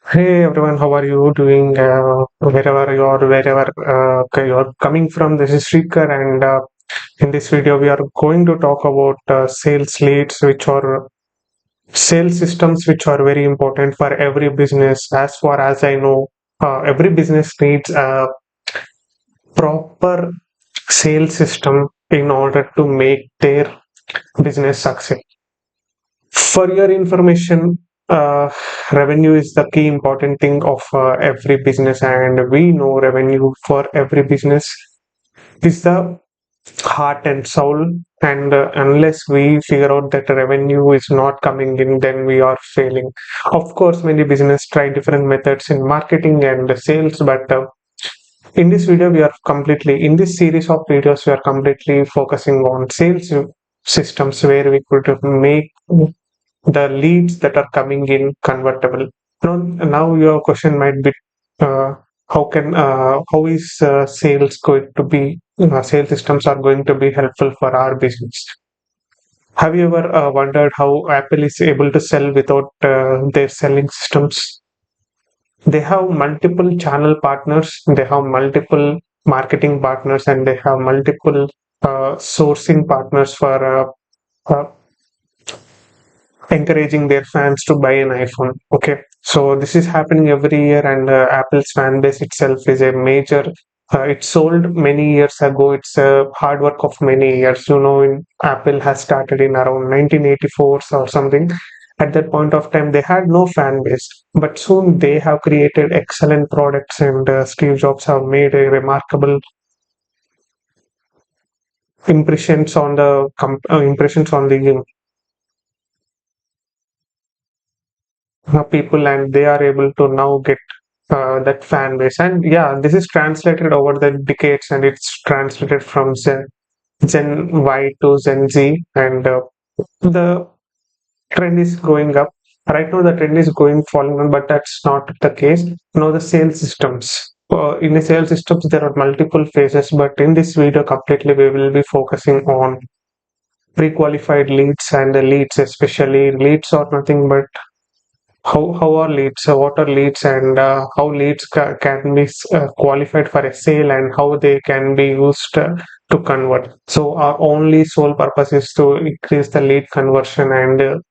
Hey everyone, how are you doing? Wherever you're coming from, this is Shrikar, and in this video, we are going to talk about sales leads, which are sales systems, which are very important for every business. As far as I know, every business needs a proper sales system in order to make their business success. For your information, revenue is the key important thing of every business, and we know revenue for every business is the heart and soul. And unless we figure out that revenue is not coming in, then we are failing. Of course, many business try different methods in marketing and sales, but in this video, we are completely in this series of videos, we are completely focusing on sales systems where we could make the leads that are coming in convertible. Now your question might be, uh, how is sales going to be? Sales systems are going to be helpful for our business. Have you ever wondered how Apple is able to sell without their selling systems? They have multiple channel partners, they have multiple marketing partners, and they have multiple sourcing partners for encouraging their fans to buy an iPhone. Okay, so this is happening every year, and Apple's fan base itself is a major. It sold many years ago. It's a hard work of many years. Apple has started in around 1984 or something. At that point of time, they had no fan base, but soon they have created excellent products, and Steve Jobs have made a remarkable impressions on the people, and they are able to now get that fan base. And yeah, this is translated over the decades, and it's translated from Gen Y to Gen Z, and the trend is going up. Right now, the trend is going falling on, but that's not the case. Now, the sales systems. In the sales systems, there are multiple phases, but in this video, completely we will be focusing on pre-qualified leads and the leads, especially leads are nothing but how are leads, what are leads, and how leads can be qualified for a sale, and how they can be used to convert. So our only sole purpose is to increase the lead conversion, and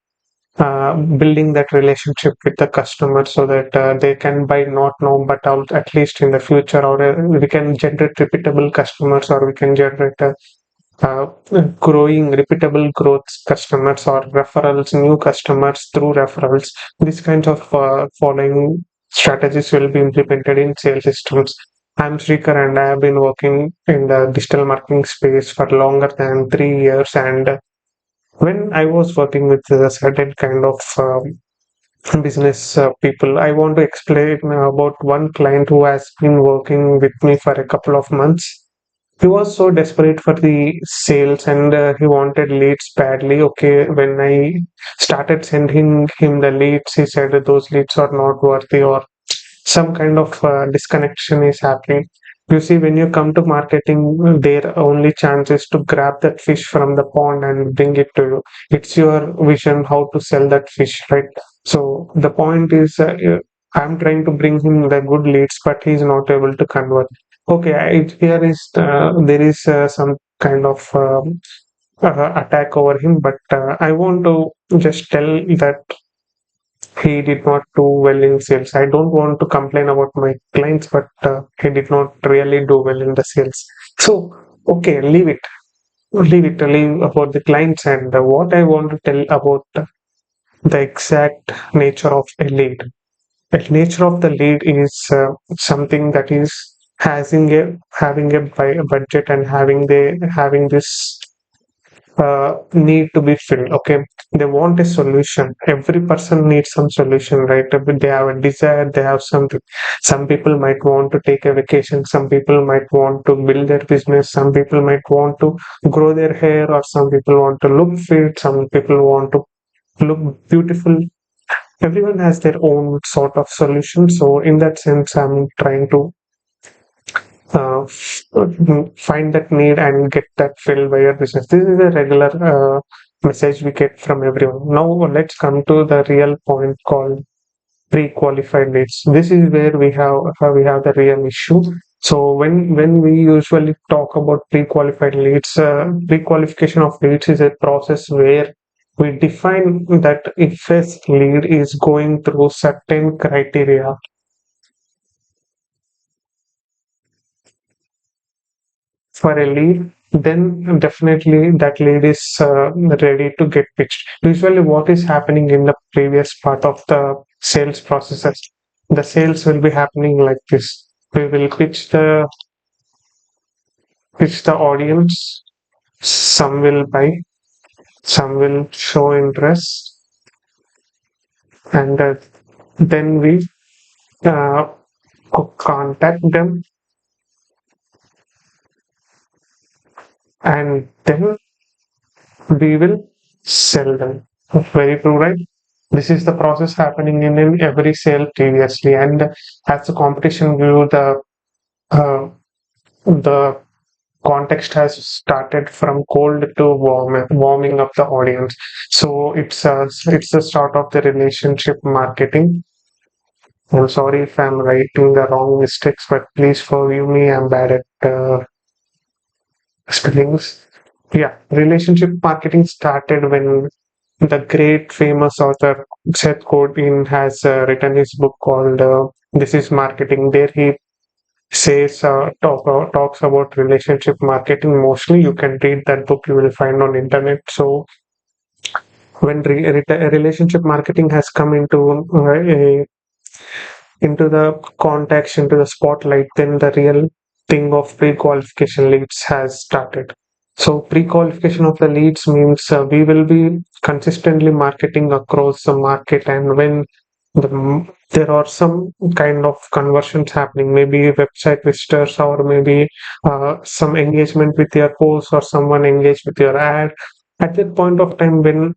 building that relationship with the customer so that they can buy not now but at least in the future, or we can generate repeatable customers, or we can generate uh, growing repeatable growth customers, or referrals, new customers through referrals. These kinds of following strategies will be implemented in sales systems. I'm Srikar, and I have been working in the digital marketing space for longer than 3 years. And when I was working with a certain kind of business people, I want to explain about one client who has been working with me for a couple of months. He was so desperate for the sales, and he wanted leads badly. Okay, when I started sending him the leads, he said that those leads are not worthy, or some kind of disconnection is happening. You see, when you come to marketing, their only chance is to grab that fish from the pond and bring it to you. It's your vision how to sell that fish, right? So the point is, I'm trying to bring him the good leads, but he's not able to convert. Okay, here is there is some kind of attack over him, but I want to just tell that he did not do well in sales. I don't want to complain about my clients, but he did not really do well in the sales. So, okay, leave about the clients, and what I want to tell about the exact nature of a lead. The nature of the lead is something that is having a budget, and having this need to be filled. Okay, they want a solution. Every person needs some solution, right? They have a desire, they have something. Some people might want to take a vacation, some people might want to build their business, some people might want to grow their hair, or some people want to look fit, some people want to look beautiful. Everyone has their own sort of solution. So in that sense, I'm trying to find that need and get that filled by your business. This is a regular message we get from everyone. Now let's come to the real point called pre-qualified leads. This is where we have the real issue. So when we usually talk about pre-qualified leads, pre-qualification of leads is a process where we define that if a lead is going through certain criteria for a lead, then definitely that lead is ready to get pitched. Usually, what is happening in the previous part of the sales processes, the sales will be happening like this. We will pitch the audience. Some will buy, some will show interest, and then we uh, contact them, and then we will sell them. Very true, right? This is the process happening in every sale previously, and as the competition grew, the context has started from cold to warming up the audience. So it's the start of the relationship marketing. I'm sorry if I'm writing the wrong mistakes, but please forgive me. I'm bad at spellings. Yeah, relationship marketing started when the great famous author Seth Godin has written his book called "This Is Marketing." There he says talks about relationship marketing. Mostly, you can read that book. You will find on internet. So when relationship marketing has come into the context, into the spotlight, then the real thing of pre-qualification leads has started. So pre-qualification of the leads means we will be consistently marketing across the market, and when there are some kind of conversions happening, maybe website visitors or maybe some engagement with your post or someone engaged with your ad. At that point of time, when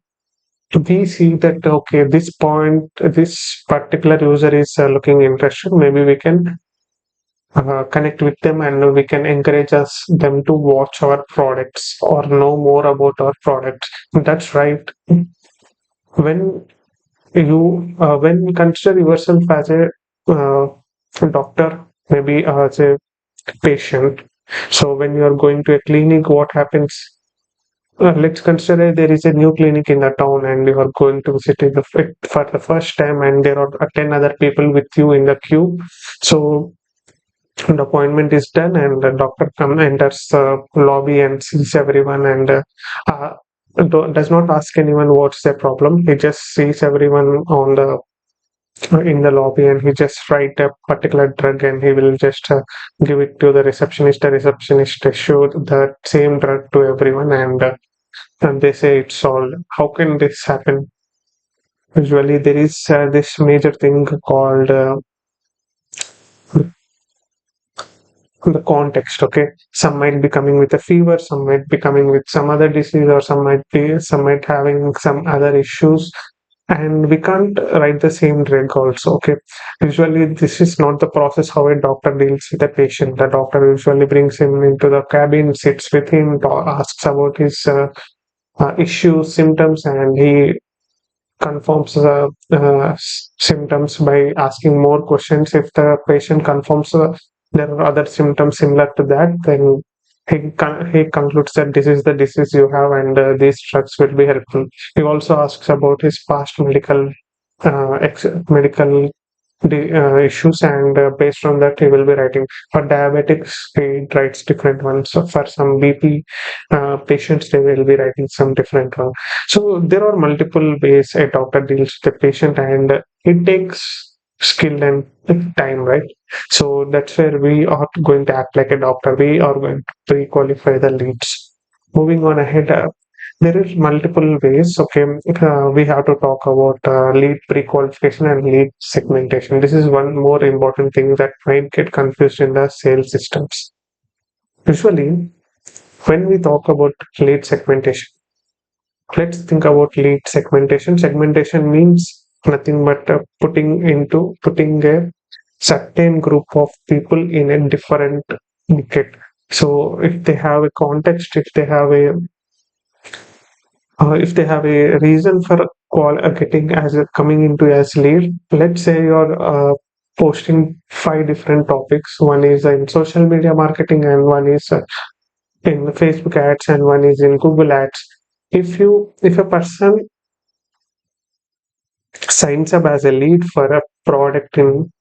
we see that okay, this particular user is looking interested, maybe we can connect with them and we can encourage them to watch our products or know more about our products. That's right. When when you consider yourself as a uh, doctor, maybe as a patient, so when you are going to a clinic, what happens? Let's consider there is a new clinic in the town and you are going to visit it for the first time, and there are 10 other people with you in the queue. So the appointment is done and the doctor enters the lobby and sees everyone, and uh, does not ask anyone what's their problem. He just sees everyone on the in the lobby, and he just write a particular drug and he will just give it to the receptionist. The receptionist issue the same drug to everyone, and they say it's all. How can this happen? Usually there is this major thing called the context. Okay, some might be coming with a fever, some might be coming with some other disease, or some might having some other issues, and we can't write the same drug also. Okay, usually this is not the process how a doctor deals with a patient. The doctor usually brings him into the cabin, sits with him, asks about his issues, symptoms, and he confirms the symptoms by asking more questions. If the patient confirms there are other symptoms similar to that, then he concludes that this is the disease you have, and these drugs will be helpful. He also asks about his past medical issues, and based on that he will be writing. For diabetics he writes different ones. So for some BP patients they will be writing some different one. So there are multiple ways a doctor deals with the patient, and it takes skill and time, right? So that's where we are going to act like a doctor. We are going to pre-qualify the leads. Moving on ahead, there is multiple ways. Okay, we have to talk about lead pre-qualification and lead segmentation. This is one more important thing that might get confused in the sales systems. Usually, when we talk about lead segmentation, let's think about lead segmentation. Segmentation means nothing but putting a certain group of people in a different bucket. So if they have a context, if they have a reason for getting as a, coming into as lead. Let's say you're posting five different topics. One is in social media marketing, and one is in Facebook ads, and one is in Google ads. If a person signs up as a lead for a product in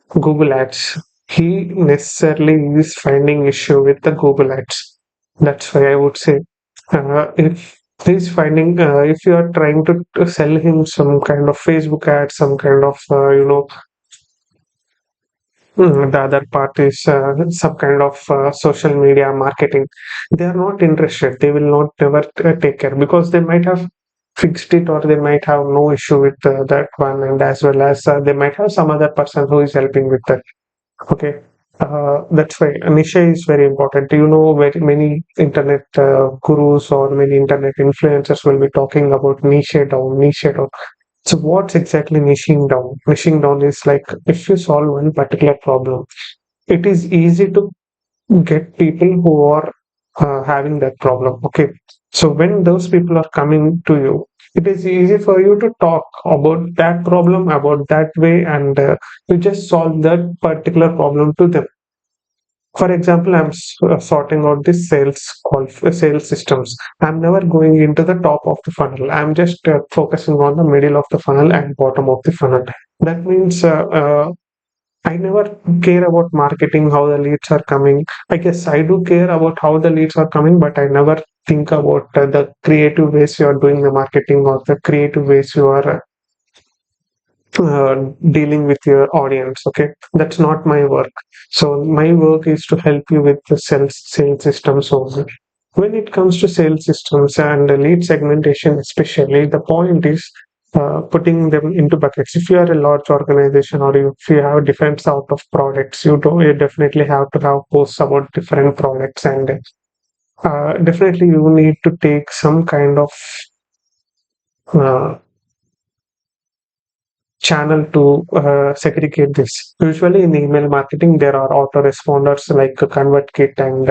Google Ads, he necessarily is finding issue with the Google Ads. That's why I would say, if he's finding, if you are trying to sell him some kind of Facebook ad, some kind of, the other part is some kind of social media marketing. They are not interested. They will not never take care because they might have fixed it or they might have no issue with that one, and as well as they might have some other person who is helping with that. Okay. That's why niche is very important. You know, very many internet gurus or many internet influencers will be talking about niche down, niche down. So what's exactly niching down? Niching down is like if you solve one particular problem, it is easy to get people who are having that problem. Okay. So when those people are coming to you, it is easy for you to talk about that problem, about that way, and you just solve that particular problem to them. For example, I'm sorting out this sales systems. I'm never going into the top of the funnel. I'm just focusing on the middle of the funnel and bottom of the funnel. That means I never care about marketing, how the leads are coming. I guess I do care about how the leads are coming, but I never think about the creative ways you are doing the marketing or the creative ways you are dealing with your audience. Okay, that's not my work. So my work is to help you with the sales systems only. When it comes to sales systems and the lead segmentation especially, the point is putting them into buckets. If you are a large organization or if you have different sort of products, you definitely have to have posts about different products, and definitely you need to take some kind of uh, channel to segregate this. Usually in email marketing, there are autoresponders like ConvertKit and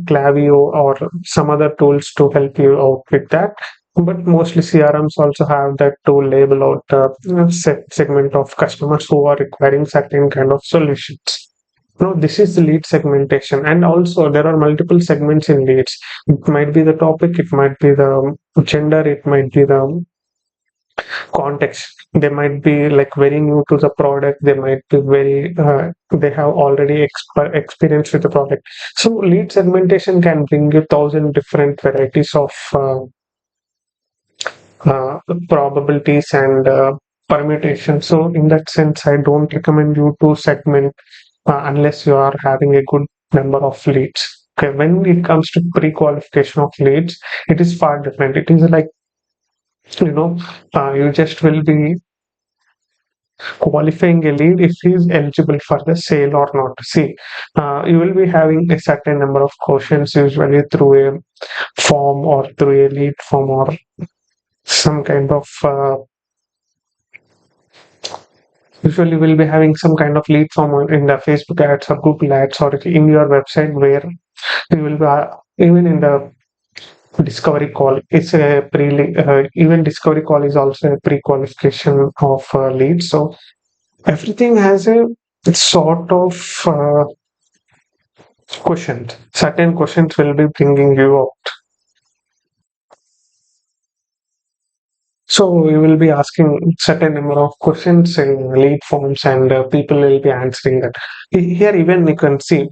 Clavio or some other tools to help you out with that. But mostly CRMs also have that tool label out segment of customers who are requiring certain kind of solutions. No, this is the lead segmentation, and also there are multiple segments in leads. It might be the topic, it might be the gender, it might be the context. They might be like very new to the product, they might be very they have already experience with the product. So lead segmentation can bring you thousand different varieties of probabilities and permutations. So in that sense, I don't recommend you to segment unless you are having a good number of leads. Okay, when it comes to pre-qualification of leads, it is far different. It is like, you know, you just will be qualifying a lead if he is eligible for the sale or not. See, you will be having a certain number of questions, usually through a form or through a lead form or some kind of usually we'll be having some kind of lead form in the Facebook ads or Google ads or in your website, where you will be even in the discovery call. It's a even discovery call is also a pre-qualification of leads. So everything has a sort of questions. Certain questions will be bringing you out. So you will be asking certain number of questions in lead forms, and people will be answering that. Here, even you can see.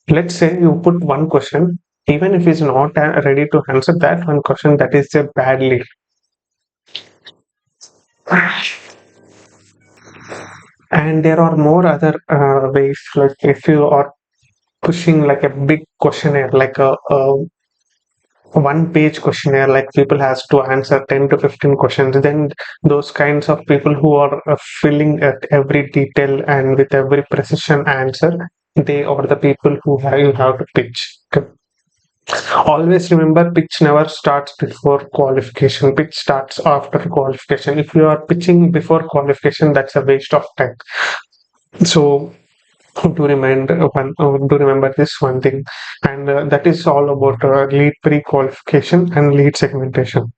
Let's say you put one question, even if he's not ready to answer that one question, that is a bad lead. And there are more other ways, like if you are pushing like a big questionnaire, like a one page questionnaire, like people has to answer 10 to 15 questions, then those kinds of people who are filling at every detail and with every precision answer, they are the people who you have to pitch. Okay. Always remember, pitch never starts before qualification. Pitch starts after qualification. If you are pitching before qualification, that's a waste of time. So to remember this one thing, and that is all about lead pre-qualification and lead segmentation.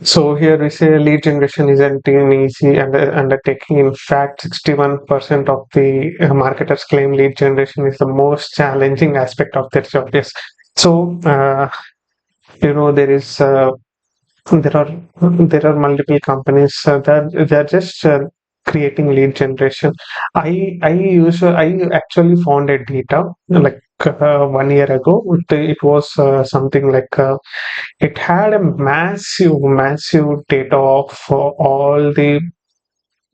So here we say lead generation isn't an easy undertaking. In fact, 61% of the marketers claim lead generation is the most challenging aspect of their job. Yes. So there is there are there are multiple companies that they're just creating lead generation. I actually found a data like 1 year ago. It was something like it had a massive data of all the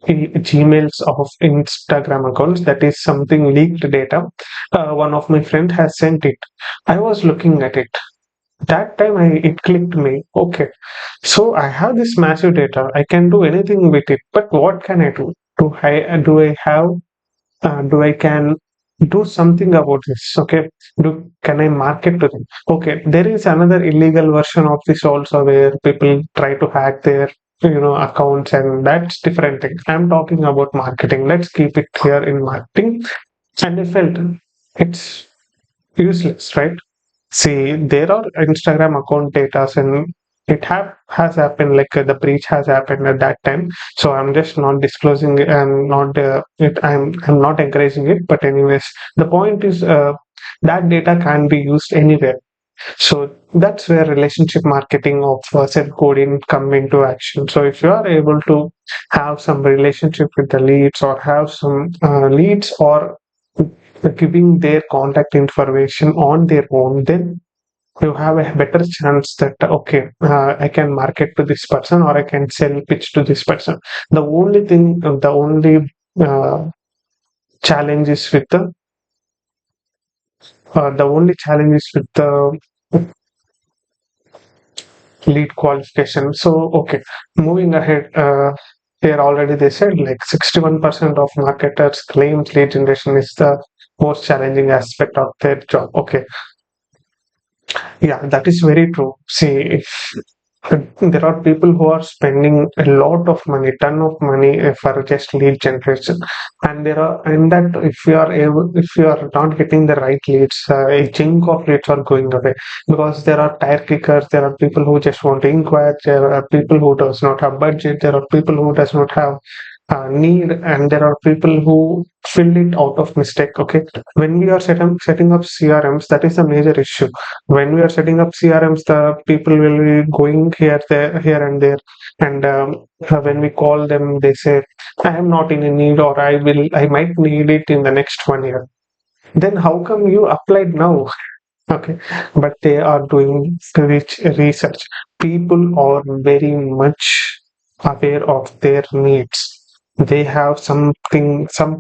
Gmails of Instagram accounts. That is something leaked data. One of my friend has sent it. I was looking at it. That time it clicked me. Okay, so I have this massive data. I can do anything with it. But what can I do? Do I can do something about this? Okay, can I market to them? Okay, there is another illegal version of this also where people try to hack their accounts, and that's different thing. I'm talking about marketing. Let's keep it here in marketing. And I felt it's useless, right? See, there are Instagram account data, and it has happened. Like the breach has happened at that time. So I'm just not disclosing it. I'm not it. I'm not encouraging it. But anyways, the point is that data can be used anywhere. So that's where relationship marketing of self coding come into action. So if you are able to have some relationship with the leads, or have some leads, or giving their contact information on their own, then you have a better chance that okay, I can market to this person, or I can sell pitch to this person. The only uh, challenge is with the only challenge is with the lead qualification. So okay, moving ahead, here already they said like 61% of marketers claims lead generation is the most challenging aspect of their job. Okay, yeah, that is very true. See, if there are people who are spending a lot of money, ton of money for just lead generation, and that if you are not getting the right leads, a chunk of leads are going away, because there are tire kickers, there are people who just want to inquire, there are people who does not have budget, there are people who does not have need, and there are people who fill it out of mistake. Okay, when we are setting up CRMs, that is a major issue. When we are setting up CRMs, the people will be going here and there, and when we call them, they say, "I am not in a need," or I might need it in the next 1 year." Then how come you applied now? Okay, but they are doing research. People are very much aware of their needs. They have some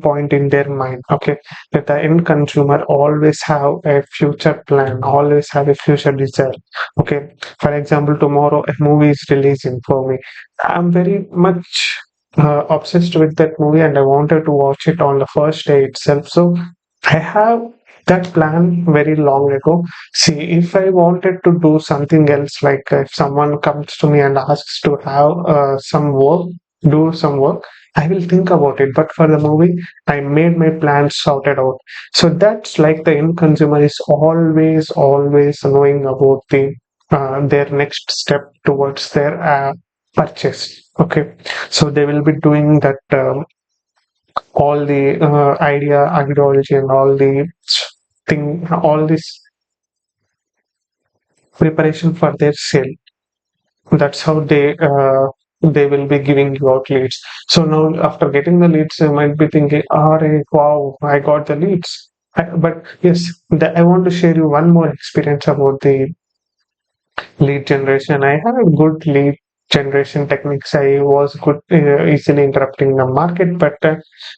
point in their mind. Okay, that the end consumer always have a future plan, always have a future desire. Okay, for example, tomorrow a movie is releasing for me. I'm very much obsessed with that movie, and I wanted to watch it on the first day itself. So I have that plan very long ago. See, if I wanted to do something else, like if someone comes to me and asks to have do some work, I will think about it. But for the movie, I made my plans sorted out. So that's like the end consumer is always knowing about their next step towards their purchase. Okay, so they will be doing that. All the ideology, and all this preparation for their sale. That's how they will be giving you out leads. So now, after getting the leads, you might be thinking, "Oh, wow, I got the leads." But yes, I want to share you one more experience about the lead generation. I have good lead generation techniques. I was good, easily interrupting the market, but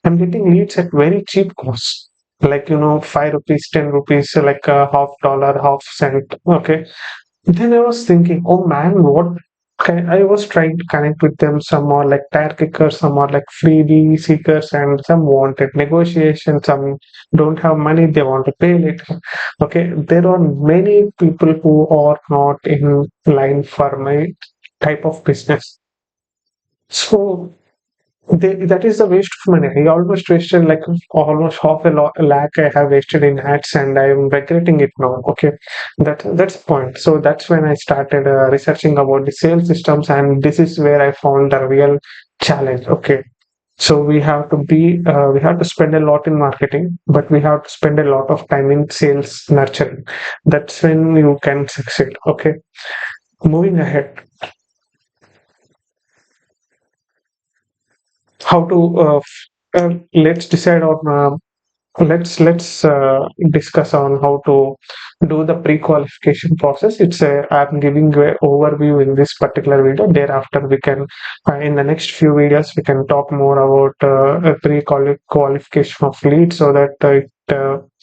I'm getting leads at very cheap cost. Like 5 rupees, 10 rupees, like a half dollar, half cent. Okay. Then I was thinking, oh man, I was trying to connect with them. Some are like tire kickers, some are like freebie seekers, and some wanted negotiation. Some don't have money, they want to pay later. Okay, there are many people who are not in line for my type of business. So that is the waste of money. I almost wasted like almost lakh I have wasted in ads, and I am regretting it now. Okay, that's the point. So that's when I started researching about the sales systems, and this is where I found the real challenge. Okay, so we have to spend a lot in marketing, but we have to spend a lot of time in sales nurturing. That's when you can succeed. Okay, moving ahead, how to let's decide on let's discuss on how to do the pre-qualification process. I'm giving a overview in this particular video. Thereafter we can in the next few videos we can talk more about a pre-qualification of leads, so that it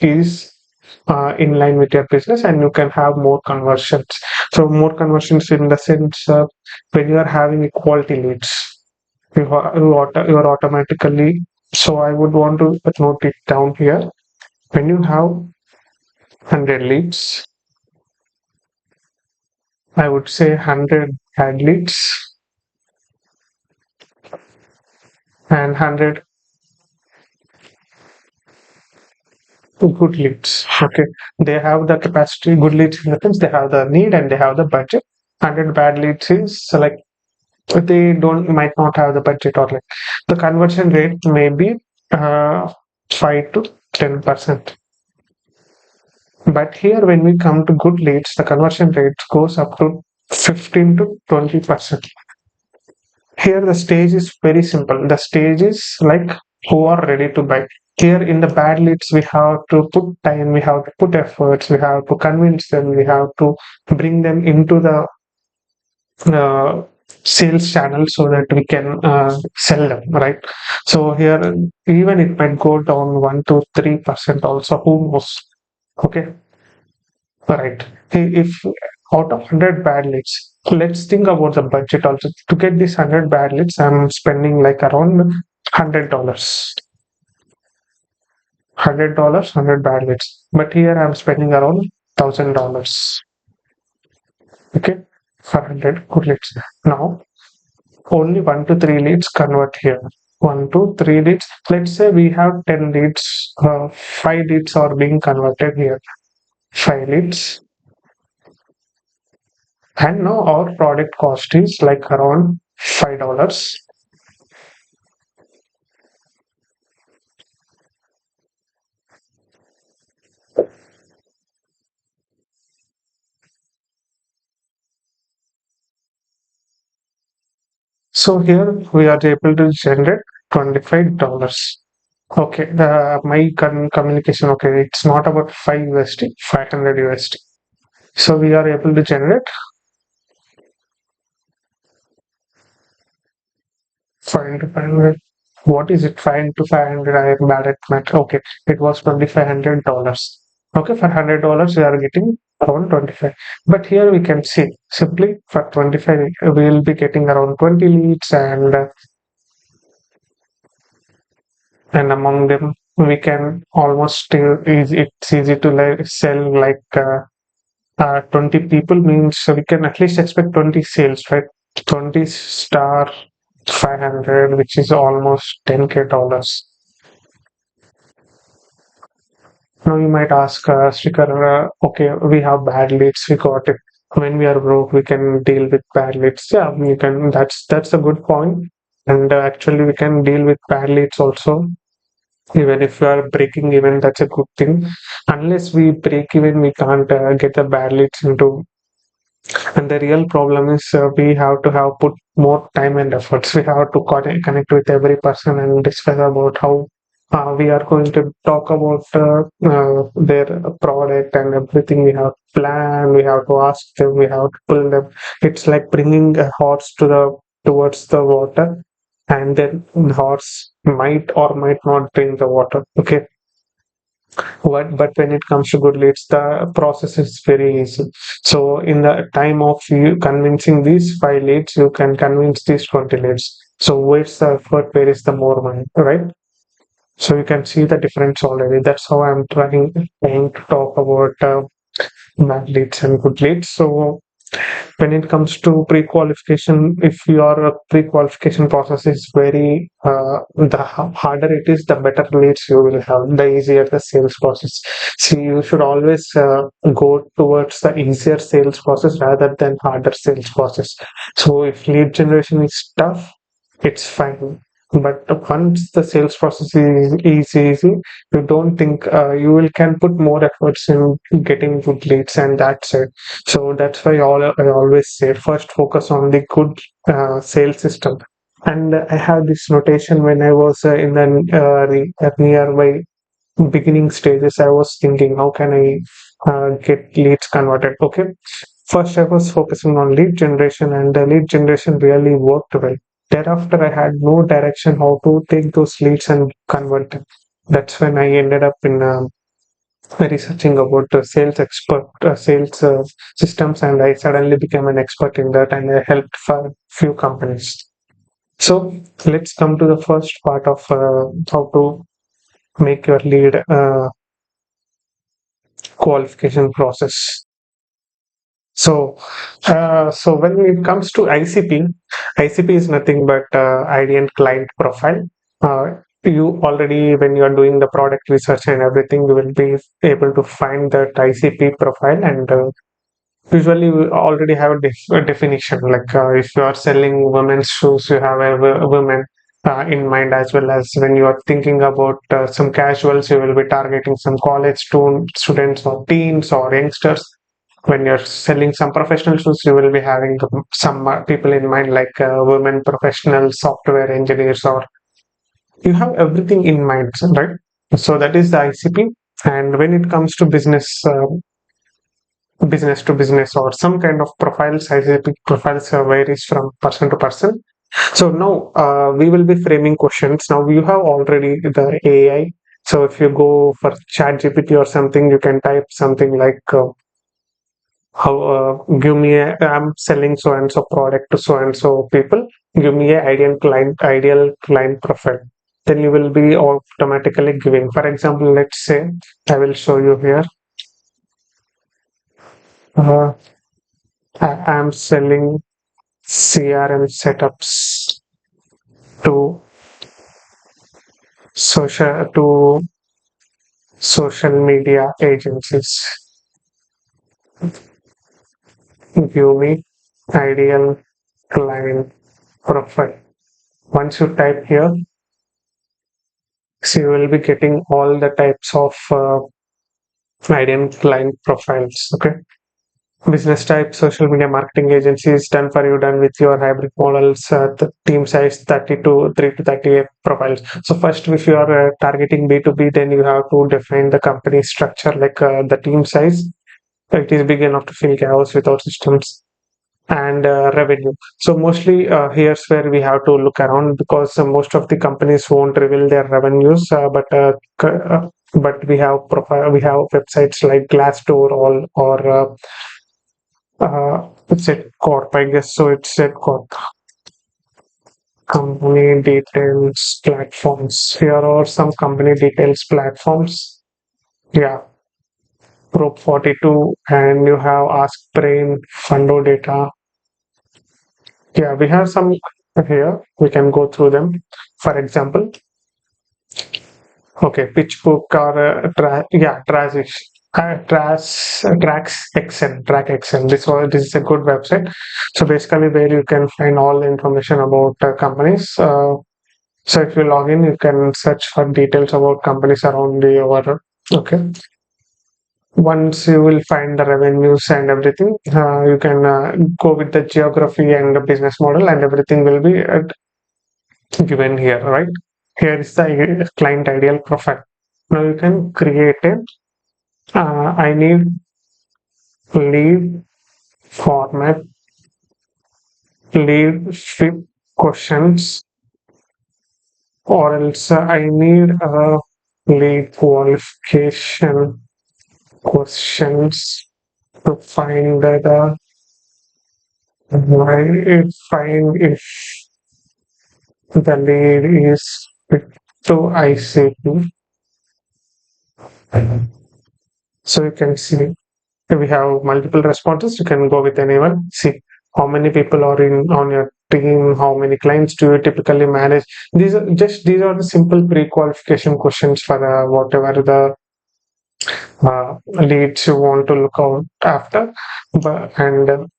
is in line with your business and you can have more conversions. So more conversions in the sense when you are having a quality leads, you are automatically. So I would want to note it down here. When you have 100 leads, I would say 100 bad leads and 100 good leads. Okay, they have the capacity. Good leads in the sense they have the need and they have the budget. 100 bad leads is like they don't might not have the budget, or like the conversion rate may be 5 to 10%. But here, when we come to good leads, the conversion rate goes up to 15 to 20%. Here, the stage is very simple. The stage is like who are ready to buy. Here, in the bad leads, we have to put time, we have to put efforts, we have to convince them, we have to bring them into the uh, sales channel so that we can sell them, right? So here, even it might go down 1 to 3% also. Who knows? Okay. Right. If out of 100 bad leads, let's think about the budget also. To get this 100 bad leads, I'm spending like around $100. $100, 100 bad leads. But here I'm spending around $1,000. Okay, for 100 good leads. Now, only 1 to 3 leads convert here. 1 to 3 leads. Let's say we have 10 leads, 5 leads are being converted here. 5 leads. And now our product cost is like around $5. So here we are able to generate $25. Okay, my communication, okay, it's not about 5 USD, 500 USD. So we are able to generate 5 into 500. What is it? 5 into 500. I am bad at math. Okay, it was $2,500. Okay, for $100 we are getting around 25. But here we can see simply for 25 we will be getting around 20 leads, and among them we can almost still it's easy to sell like 20 people, means we can at least expect 20 sales, right? 20 star 500, which is almost 10k dollars. Now you might ask, Srikar, okay, we have bad leads, we got it. When we are broke, we can deal with bad leads. Yeah, you can. That's a good point. And actually, we can deal with bad leads also. Even if we are breaking even, that's a good thing. Unless we break even, we can't get the bad leads into. And the real problem is we have to have put more time and efforts. We have to connect with every person and discuss about how we are going to talk about their product and everything. We have to plan, we have to ask them, we have to pull them. It's like bringing a horse towards the water, and then the horse might or might not drink the water. Okay, but when it comes to good leads, the process is very easy. So in the time of you convincing these 5 leads, you can convince these 20 leads. So where's the effort? Where is the more money, right? So you can see the difference already. That's how I'm trying to talk about bad leads and good leads. So When it comes to pre-qualification, if your pre-qualification process is very the harder it is, the better leads you will have, the easier the sales process. So you should always go towards the easier sales process rather than harder sales process. So if lead generation is tough, it's fine, but once the sales process is easy, you don't think you will can put more efforts in getting good leads, and that's it. So that's why I always say first focus on the good sales system. And I have this notation when I was in the nearby beginning stages. I was thinking, how can I get leads converted? Okay, first I was focusing on lead generation, and the lead generation really worked well. Thereafter, I had no direction how to take those leads and convert them. That's when I ended up in researching about sales systems, and I suddenly became an expert in that, and I helped for few companies. So let's come to the first part of how to make your lead qualification process. So when it comes to ICP is nothing but ideal client profile. You already, when you are doing the product research and everything, you will be able to find that ICP profile, and usually we already have a definition. Like if you are selling women's shoes, you have a women in mind, as well as when you are thinking about some casuals, you will be targeting some college students or teens or youngsters. When you're selling some professional shoes, you will be having some people in mind, like women professional software engineers, or you have everything in mind, right? So that is the ICP. And when it comes to business to business or some kind of profiles, ICP profiles varies from person to person. So now we will be framing questions. Now you have already the AI. So if you go for chat GPT or something, you can type something like how give me I'm selling so and so product to so and so people, give me a ideal client profile. Then you will be automatically giving. For example, let's say I will show you here. uh, I'm selling CRM setups to social media agencies. Give me ideal client profile. Once you type here, so you will be getting all the types of ideal client profiles. Okay. Business type, social media marketing agencies, done for you, done with your hybrid models, the team size 32, 3 to 38 profiles. So first, if you are targeting B2B, then you have to define the company structure, like the team size. It is big enough to fill chaos without systems, and revenue. So mostly here's where we have to look around, because most of the companies won't reveal their revenues, but we have websites like Glassdoor or it's at Corp, I guess. So it's at Corp. Company details platforms. Here are some company details platforms. Yeah, Prop 42, and you have AskBrain, Fundo Data. Yeah, we have some here. We can go through them. For example, okay, PitchBook or Track Excel. This is a good website. So basically, where you can find all the information about companies. So if you log in, you can search for details about companies around the world. Okay. Once you will find the revenues and everything, you can go with the geography and the business model, and everything will be given here, right? Here is the client ideal profile. Now you can create it. I need lead format, lead questions, or else I need lead qualification questions to find the find if the lead is fit to ICP. So you can see. If we have multiple responses, you can go with anyone. See how many people are in on your team, how many clients do you typically manage. These are the simple pre-qualification questions for whatever the leads you want to look out after. But and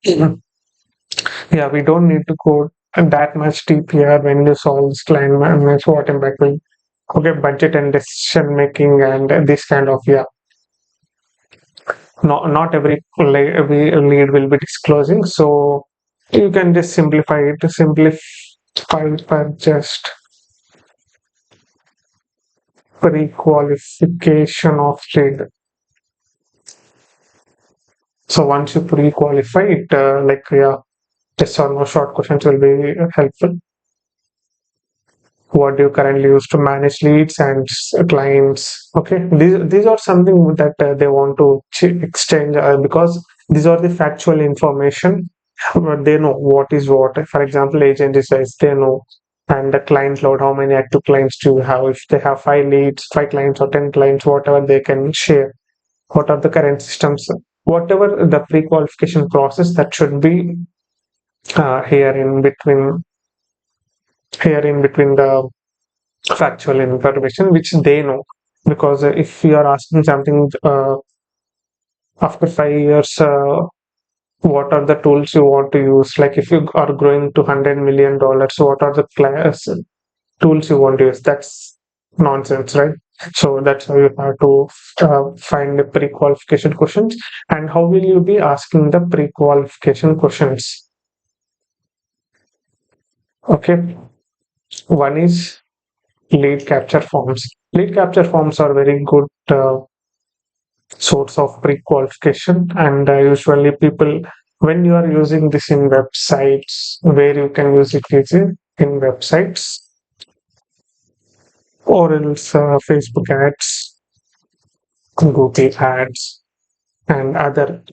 yeah, we don't need to go that much deep here when you solve this client management, what impact will okay, budget and decision making and this kind of, yeah, not every lead will be disclosing, so you can just simplify it by just pre-qualification of lead. So once you pre-qualify it, like, yeah, yes or no short questions will be helpful. What do you currently use to manage leads and clients? Okay, these are something that they want to exchange, because these are the factual information. They know what is what. For example, agent is size, they know. And the client load, how many active clients do you have? If they have 5 leads, 5 clients or 10 clients, whatever they can share. What are the current systems? Whatever the pre-qualification process, that should be uh, here in between here in between the factual information which they know. Because if you are asking something after 5 years, what are the tools you want to use, like if you are growing to $100 million, what are the tools you want to use, that's nonsense, right? So that's how you have to find the pre-qualification questions. And how will you be asking the pre-qualification questions? Okay, one is lead capture forms. Lead capture forms are very good source of pre-qualification, and usually people, when you are using this in websites, where you can use it is in websites, or else Facebook ads, Google ads, and other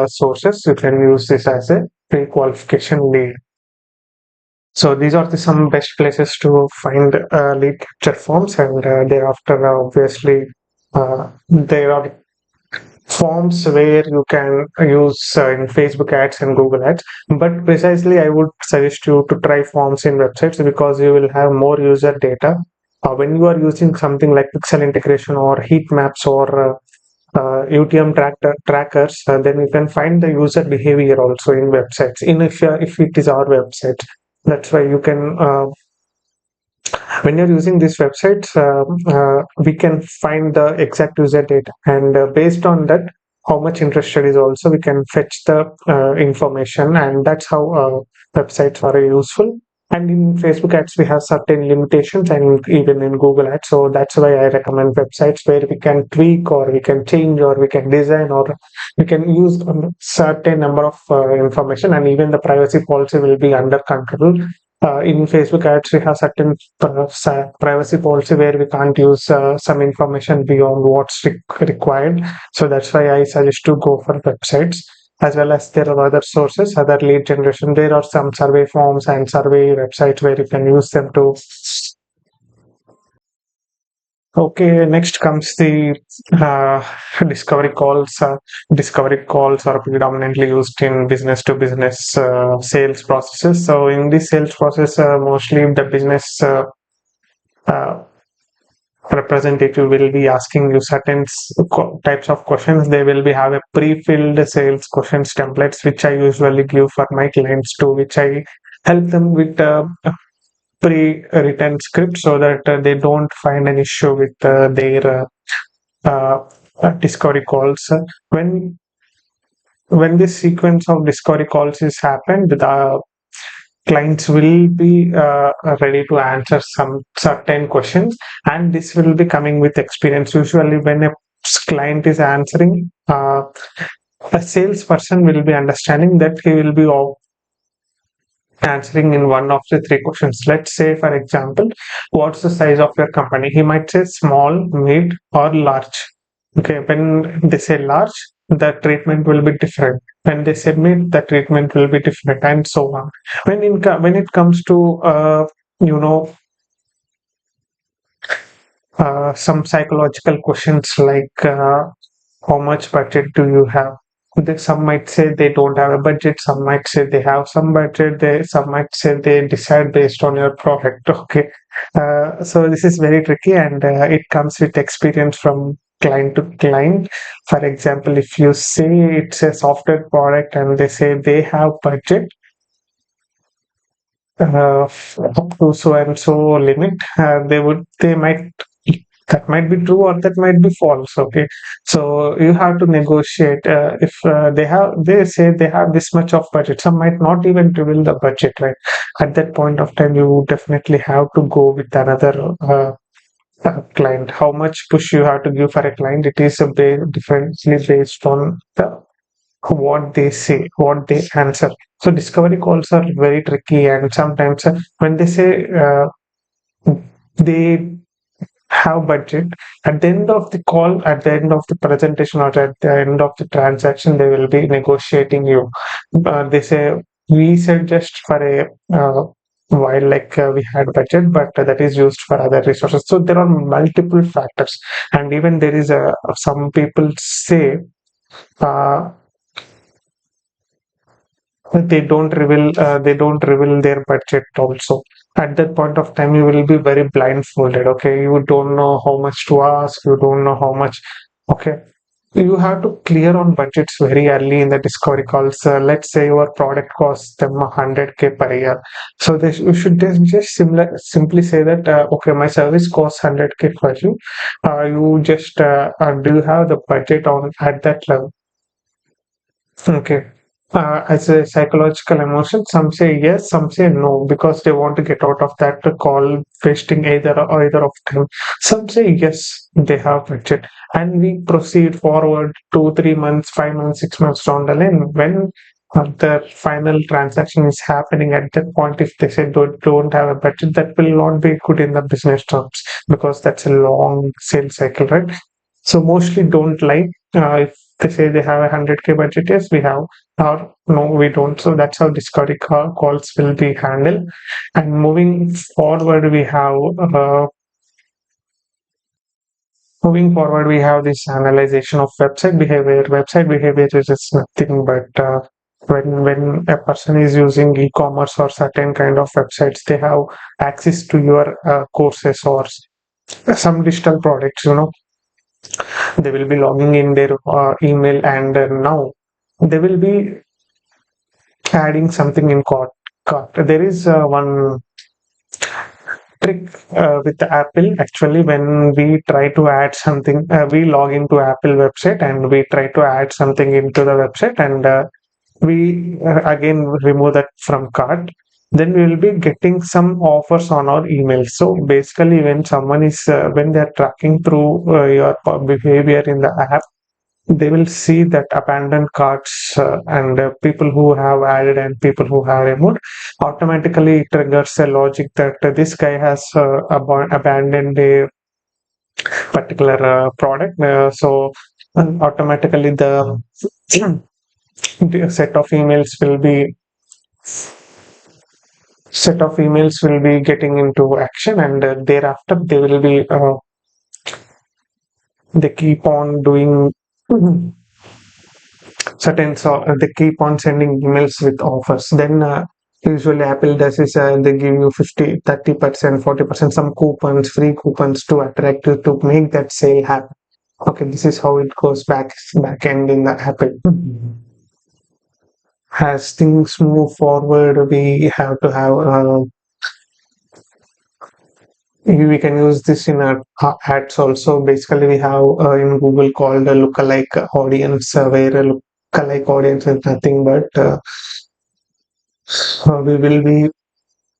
sources. You can use this as a pre-qualification lead. So these are some best places to find lead capture forms, and thereafter, obviously, there are forms where you can use in Facebook ads and Google ads. But precisely, I would suggest you to try forms in websites, because you will have more user data. When you are using something like pixel integration or heat maps or UTM trackers, then you can find the user behavior also in websites. If it is our website, that's why you can when you're using these websites, we can find the exact user data, and based on that, how much interested is also we can fetch the information, and that's how websites are useful. And in Facebook ads, we have certain limitations, and even in Google ads. So that's why I recommend websites where we can tweak, or we can change, or we can design, or we can use a certain number of information, and even the privacy policy will be under control. In Facebook ads, we have certain privacy policy where we can't use some information beyond what's required. So that's why I suggest to go for websites. As well as there are other sources, other lead generation. There are some survey forms and survey websites where you can use them to. Okay, next comes the uh, discovery calls. Discovery calls are predominantly used in business to business sales processes. So in this sales process, mostly the business uh, representative will be asking you certain types of questions. They will be have a pre-filled sales questions templates, which I usually give for my clients too, which I help them with pre-written script, so that they don't find an issue with their discovery calls. When this sequence of discovery calls is happened, the clients will be ready to answer some certain questions, and this will be coming with experience. Usually when a client is answering, a salesperson will be understanding that he will be answering in one of the three questions. Let's say, for example, what's the size of your company? He might say small, mid, or large. Okay, when they say large, the treatment will be different. When they say mid, the treatment will be different, and so on. When it comes to you know some psychological questions like how much budget do you have? Some might say they don't have a budget, some might say they have some budget, some might say they decide based on your product. Okay. So this is very tricky, and it comes with experience from client to client. For example, if you say it's a software product and they say they have budget up to so and so limit, they might, that might be true or that might be false. Okay, so you have to negotiate. If they say they have this much of budget, some might not even reveal the budget, right? At that point of time, you definitely have to go with another client. How much push you have to give for a client, it is differently based on what they say, what they answer. So discovery calls are very tricky, and sometimes when they say they have budget, at the end of the call, at the end of the presentation, or at the end of the transaction, they will be negotiating you. They say we said just for a while, like we had budget, but that is used for other resources. So there are multiple factors, and even there is a some people say uh, they don't reveal their budget also. At that point of time, you will be very blindfolded. Okay, you don't know how much to ask, you don't know how much. Okay, you have to clear on budgets very early in the discovery calls. Let's say your product costs them 100K per year, so you should simply say that okay, my service costs 100K for you. You just do you have the budget on at that level? Okay. As a psychological emotion, some say yes, some say no, because they want to get out of that call, wasting either of them. Some say yes, they have budget, and we proceed forward 2, 3 months, 5 months, 6 months down the line. When the final transaction is happening, at that point, if they say don't have a budget, that will not be good in the business terms, because that's a long sales cycle, right? So mostly don't lie. If they say they have 100K budget, yes, we have, or no, we don't. So that's how discovery calls will be handled. And forward, we have uh, moving forward, we have this analyzation of website behavior. Website behavior is just nothing but when a person is using e-commerce or certain kind of websites, they have access to your courses or some digital products. They will be logging in their email, and now they will be adding something in cart. There is one trick with the Apple. Actually, when we try to add something, we log into Apple website and we try to add something into the website, and we again remove that from cart. Then we will be getting some offers on our email. So basically, when someone is when they are tracking through your behavior in the app, they will see that abandoned carts, and people who have added and people who have removed, automatically triggers a logic that this guy has abandoned a particular product. So automatically the set of emails will be getting into action, and thereafter they keep on doing they keep on sending emails with offers. Then usually Apple does is they give you 50, 30%, 40%, some coupons, free coupons to attract you to make that sale happen. Okay, this is how it goes back end in the Apple. As things move forward, we have to have we can use this in our ads also. Basically, we have in Google called a lookalike audience, where a lookalike audience is nothing but we will be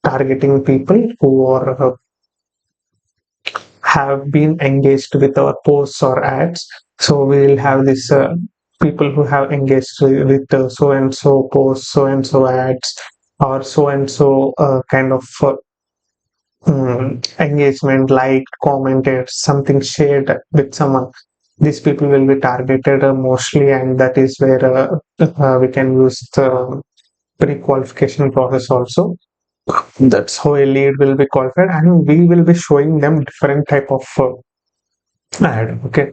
targeting people who have been engaged with our posts or ads. So we will have this people who have engaged with so and so posts, so and so ads, or so and so kind of engagement, liked, commented, something shared with someone. These people will be targeted mostly, and that is where we can use the pre-qualification process also. That's how a lead will be qualified, and we will be showing them different type of ad. Okay,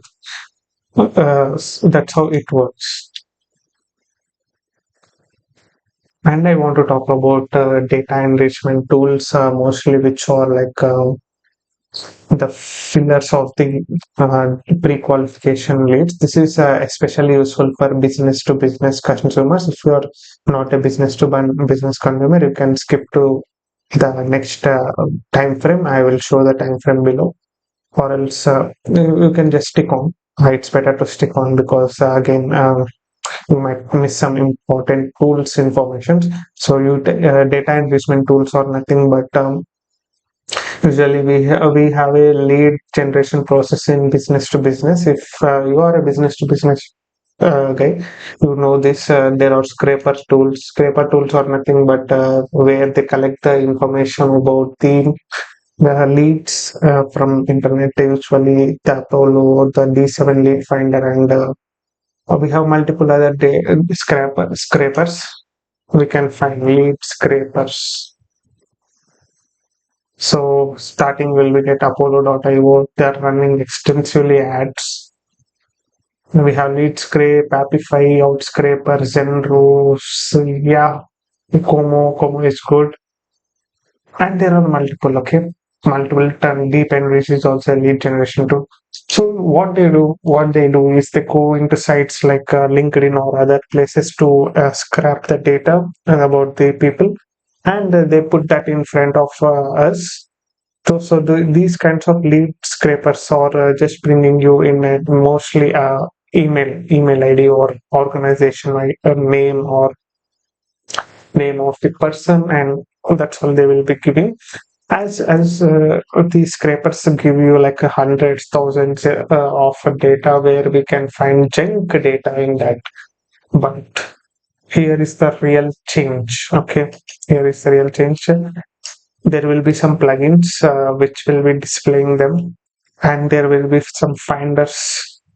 That's how it works. And I want to talk about data enrichment tools, mostly which are like the pillars of the pre-qualification leads. This is especially useful for business to business consumers. If you are not a business to business consumer, you can skip to the next time frame. I will show the time frame below, or else you can just stick on. It's better to stick on because again, you might miss some important tools information. So data enrichment tools are nothing but usually we have a lead generation process in business to business. If you are a business to business guy, you know this. There are scraper tools. Scraper tools are nothing but where they collect the information about the leads from internet, usually the Apollo or the D7 lead finder, and we have multiple other scrapers. We can find lead scrapers. So starting will be at Apollo.io. They're running extensively ads. We have lead scrape, Apify, Outscraper, Zenrose, yeah, Como is good. And there are multiple, okay? Multiple turn deep enrich is also a lead generation too. So what they do is they go into sites like LinkedIn or other places to scrap the data about the people, and they put that in front of us. So these kinds of lead scrapers are just bringing you in a mostly email ID or organization name or name of the person, and that's all they will be giving. As these scrapers give you like hundreds, thousands of data where we can find junk data in that. But here is the real change. Okay, here is the real change. There will be some plugins which will be displaying them, and there will be some finders